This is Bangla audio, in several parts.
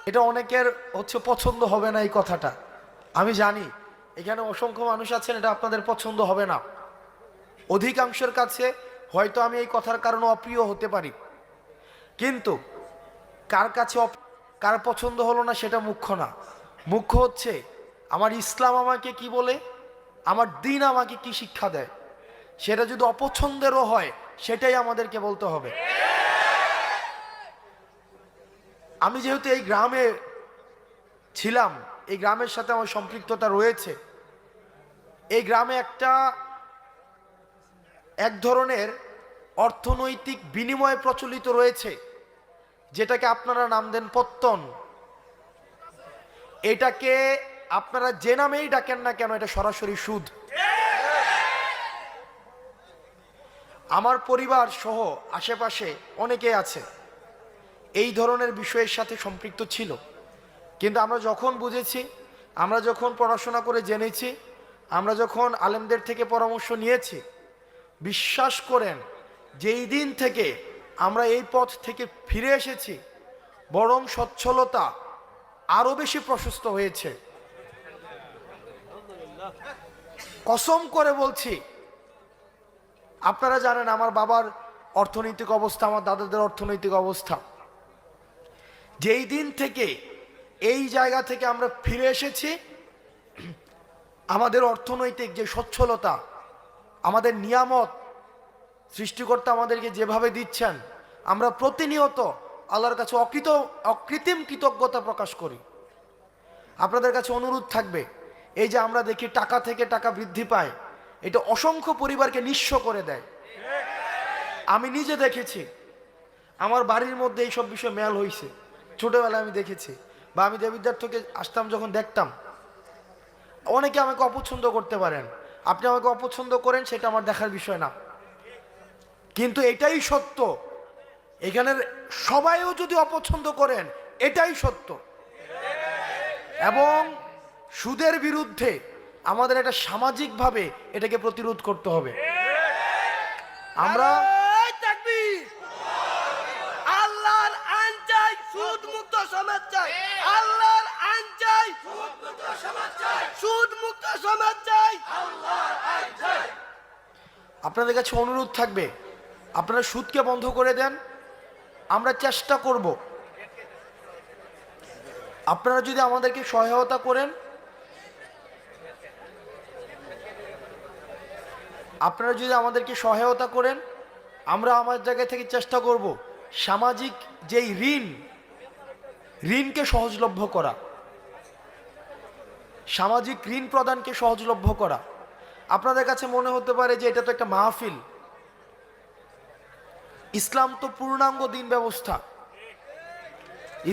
এটা অনেকের হচ্ছে পছন্দ হবে না এই কথাটা, আমি জানি। এখানে অসংখ্য মানুষ আছেন, এটা আপনাদের পছন্দ হবে না। অধিকাংশের কাছে হয়তো আমি এই কথার কারণে অপ্রিয় হতে পারি, কিন্তু কার কাছে কার পছন্দ হলো না সেটা মুখ্য না। মুখ্য হচ্ছে আমার ইসলাম আমাকে কি বলে, আমার দ্বীন আমাকে কি শিক্ষা দেয়। সেটা যদি অপছন্দেরও হয় সেটাই আমাদেরকে বলতে হবে। আমি যেহেতু এই গ্রামে ছিলাম, এই গ্রামের সাথে আমার সম্পৃক্ততা রয়েছে। এই গ্রামে এক ধরনের অর্থনৈতিক বিনিময় প্রচলিত রয়েছে, যেটাকে আপনারা নাম দেন পত্তন। এটাকে আপনারা যে নামেই ডাকেন না কেন, এটা সরাসরি সুদ। আমার পরিবার সহ আশেপাশে অনেকে আছে এই ধরনের বিষয়ের সাথে সম্পৃক্ত ছিল, কিন্তু আমরা যখন বুঝেছি, আমরা যখন পড়াশোনা করে জেনেছি, আমরা যখন আলেমদের থেকে পরামর্শ নিয়েছি, বিশ্বাস করেন যেই দিন থেকে আমরা এই পথ থেকে ফিরে এসেছি, বরং সচ্ছলতা আরো বেশি প্রশস্ত হয়েছে। কসম করে বলছি, আপনারা জানেন আমার বাবার অর্থনৈতিক অবস্থা, আমার দাদাদের অর্থনৈতিক অবস্থা। যেই দিন থেকে এই জায়গা থেকে আমরা ফিরে এসেছি, আমাদের অর্থনৈতিক যে সচ্ছলতা, আমাদের নিয়ামত সৃষ্টিকর্তা আমাদেরকে যেভাবে দিচ্ছেন, আমরা প্রতিনিয়ত আল্লাহর কাছে অকৃত্রিম কৃতজ্ঞতা প্রকাশ করি। আপনাদের কাছে অনুরোধ থাকবে, এই যে আমরা দেখি টাকা থেকে টাকা বৃদ্ধি পায়, এটা অসংখ্য পরিবারকে নিঃস্ব করে দেয়। আমি নিজে দেখেছি, আমার বাড়ির মধ্যে এইসব বিষয় মেল হয়েছে, ছোটবেলায় আমি দেখেছি। বা আমি দেবিদ্বার থেকে আসতাম যখন দেখতাম, অনেকে আমাকে অপছন্দ করতে পারেন, আপনি আমাকে অপছন্দ করেন, সেটা আমার দেখার বিষয় না, কিন্তু এটাই সত্য। এখানের সবাইও যদি অপছন্দ করেন, এটাই সত্য। এবং সুদের বিরুদ্ধে আমাদের একটা সামাজিকভাবে এটাকে প্রতিরোধ করতে হবে। আমরা আল্লাহর আইন চাই, সুদ মুক্ত সমাজ চাই। আল্লাহর আইন চাই, সুদ মুক্ত সমাজ চাই। সুদ মুক্ত সমাজ চাই, আল্লাহর আইন চাই। আপনাদের কাছে অনুরোধ থাকবে, আপনারা সুদকে বন্ধ করে দেন, আমরা চেষ্টা করব। আপনারা যদি আমাদেরকে সহায়তা করেন, আমরা আমার জায়গা থেকে চেষ্টা করব সামাজিক যেই ঋণকে সহজলভ্য করা, সামাজিক ঋণ প্রদানকে সহজলভ্য করা। আপনাদের কাছে মনে হতে পারে যে এটা তো একটা মাহফিল। ইসলাম তো পূর্ণাঙ্গ দিন ব্যবস্থা।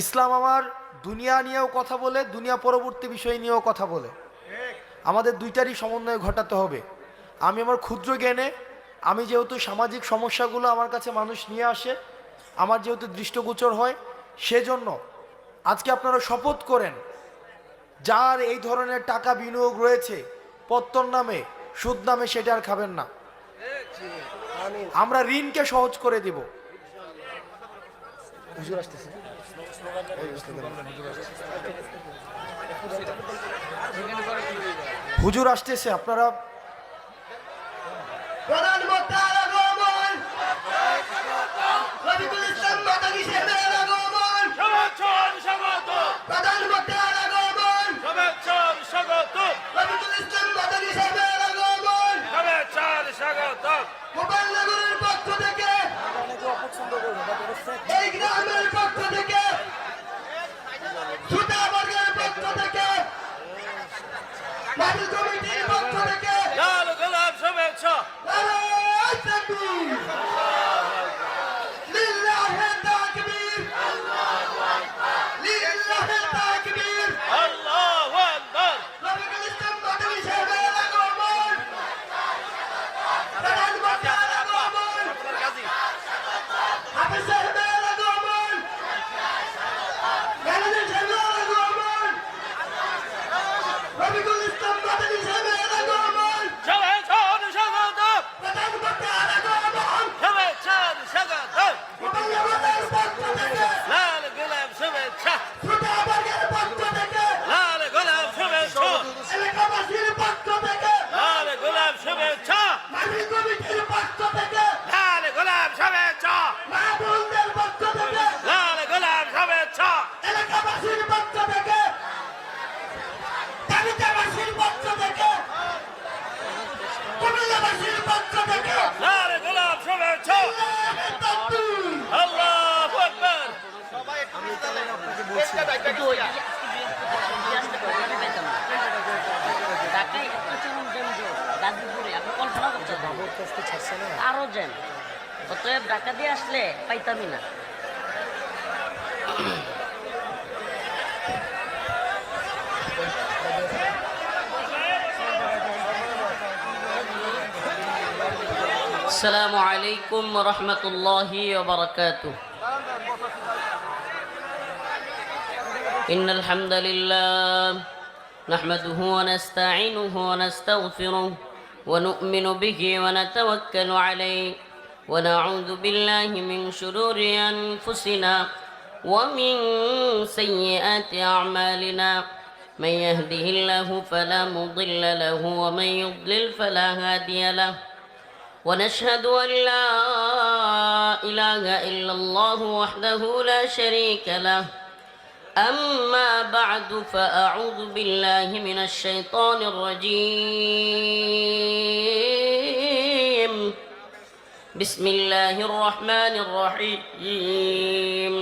ইসলাম আমার দুনিয়া নিয়েও কথা বলে, দুনিয়া পরবর্তী বিষয় নিয়েও কথা বলে। আমাদের দুইটারই সমন্বয় ঘটাতে হবে। আমি আমার ক্ষুদ্র জ্ঞানে, আমি যেহেতু সামাজিক সমস্যাগুলো আমার কাছে মানুষ নিয়ে আসে, আমার যেহেতু দৃষ্টগোচর হয়, সেজন্য আজকে আপনারা শপথ করেন, যার এই ধরনের টাকা বিনিয়োগ রয়েছে পত্তন নামে, সুদ নামে, সেটা আর খাবেন না। আমরা ঋণকে সহজ করে দিব। হুজুর আসতেছে, আপনারা প্রধানমন্ত্রী আগমন, রবিকুল ইসলাম মাদানী সাহেবের আগমন, প্রধানমন্ত্রী আগমন, রবিকুল ইসলাম মাদানী সাহেবের আগমন, গোপালনগরের পক্ষ থেকে, এই গ্রামের পক্ষ থেকে, সুতাবর্গের পক্ষ থেকে, মাটি কমিটির পক্ষ থেকে, নারায়ে তাকবীর, লিল্লাহি তাকবীর, লিল্লাহি তাকবীর, রবিকুল ইসলাম মাদানী সাহেবের আগমন, প্রধানমন্ত্রীর আগমন, হাফেজ সাহেবের আগমন, কিন্তু ওই যে আজকে আসতে পারবে আমি পেতাম না। ঢাকায় এত চরম যানজট, গাজীপুরে আপনি কল্পনা করতে পারবেন না। আরো জ্যাম। অতএব ঢাকা দিয়ে আসলে পাইতামই না। السلام عليكم ورحمة الله وبركاته. إن الحمد لله نحمده ونستعينه ونستغفره ونؤمن به ونتوكل عليه ونعوذ بالله من شرور أنفسنا ومن سيئات أعمالنا. من يهده الله فلا مضل له ومن يضلل فلا هادي له. ونشهد أن لا إله إلا الله وحده لا شريك له. أما بعد فأعوذ بالله من الشيطان الرجيم. بسم الله الرحمن الرحيم.